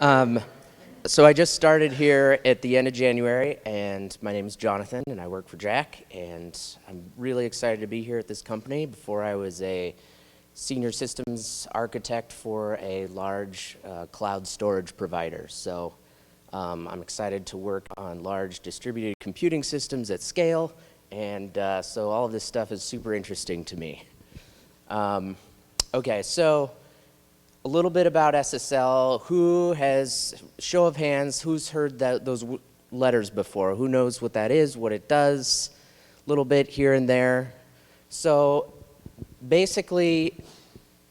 Um, so I just started here at the end of January, and my name is Jonathan, and I work for Jack, and I'm really excited to be here at this company. Before I was a senior systems architect for a large cloud storage provider. So I'm excited to work on large distributed computing systems at scale, and so all of this stuff is super interesting to me. Okay, so a little bit about SSL. Who has, show of hands, who's heard those letters before? Who knows what that is, what it does? A little bit here and there. So basically,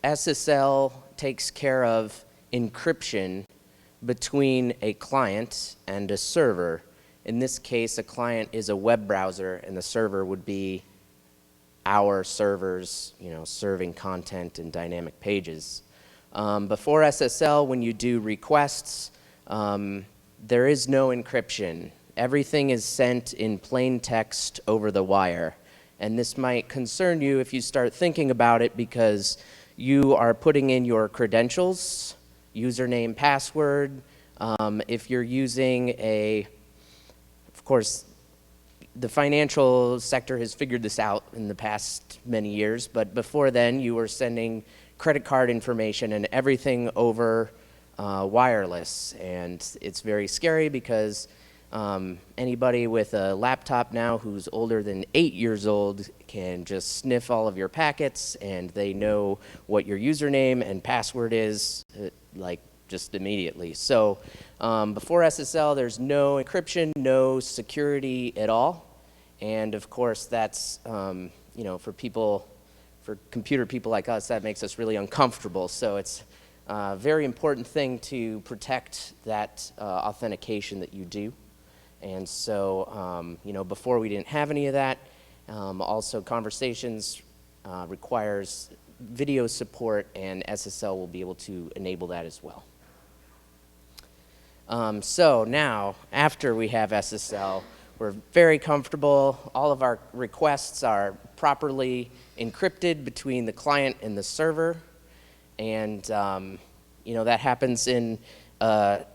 SSL takes care of encryption between a client and a server. In this case, a client is a web browser, and the server would be our servers, serving content and dynamic pages. Before SSL, when you do requests, there is no encryption. Everything is sent in plain text over the wire. And this might concern you if you start thinking about it, because you are putting in your credentials, username, password. If you're using of course, the financial sector has figured this out in the past many years, but before then you were sending credit card information and everything over wireless. And it's very scary because anybody with a laptop now who's older than 8 years old can just sniff all of your packets, and they know what your username and password is, like just immediately. So before SSL, there's no encryption, no security at all. And of course, that's, for computer people like us, that makes us really uncomfortable. So it's a very important thing to protect that authentication that you do. And so, before we didn't have any of that. Also, conversations requires video support, and SSL will be able to enable that as well. So now, after we have SSL, we're very comfortable. All of our requests are properly encrypted between the client and the server. And, that happens in, I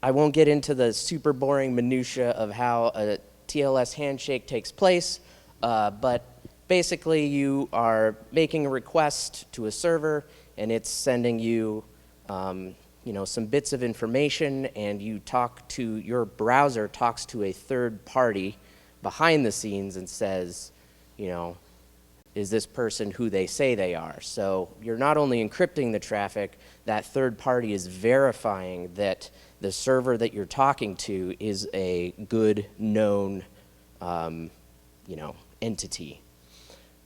won't get into the super boring minutia of how a TLS handshake takes place, but basically you are making a request to a server, and it's sending you some bits of information, and your browser talks to a third party behind the scenes and says, is this person who they say they are? So you're not only encrypting the traffic, that third party is verifying that the server that you're talking to is a good, known, entity.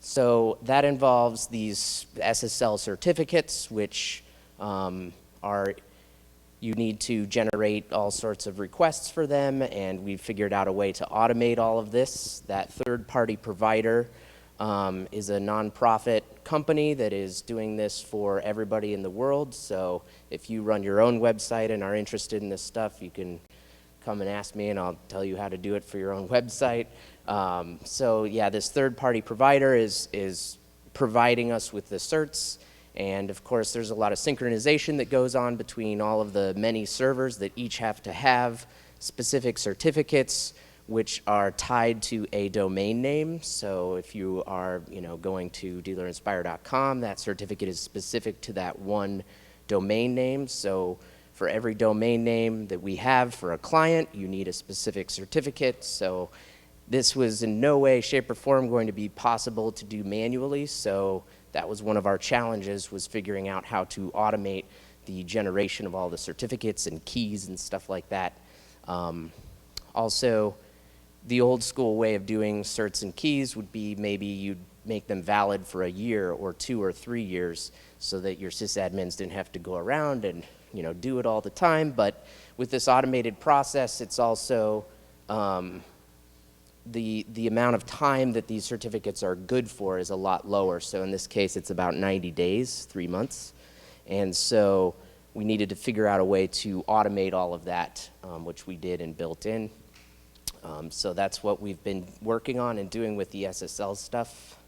So that involves these SSL certificates, which you need to generate all sorts of requests for them, and we've figured out a way to automate all of this. That third-party provider is a nonprofit company that is doing this for everybody in the world. So if you run your own website and are interested in this stuff, you can come and ask me, and I'll tell you how to do it for your own website. So yeah, this third-party provider is providing us with the certs. And of course, there's a lot of synchronization that goes on between all of the many servers that each have to have specific certificates, which are tied to a domain name. So if you are, going to dealerinspire.com, that certificate is specific to that one domain name. So for every domain name that we have for a client, you need a specific certificate. So this was in no way, shape, or form going to be possible to do manually. So that was one of our challenges, was figuring out how to automate the generation of all the certificates and keys and stuff like that. Also, the old school way of doing certs and keys would be maybe you'd make them valid for a year or 2 or 3 years so that your sysadmins didn't have to go around and do it all the time. But with this automated process, it's also the amount of time that these certificates are good for is a lot lower. So in this case, it's about 90 days, 3 months. And so we needed to figure out a way to automate all of that, which we did and built in. So that's what we've been working on and doing with the SSL stuff.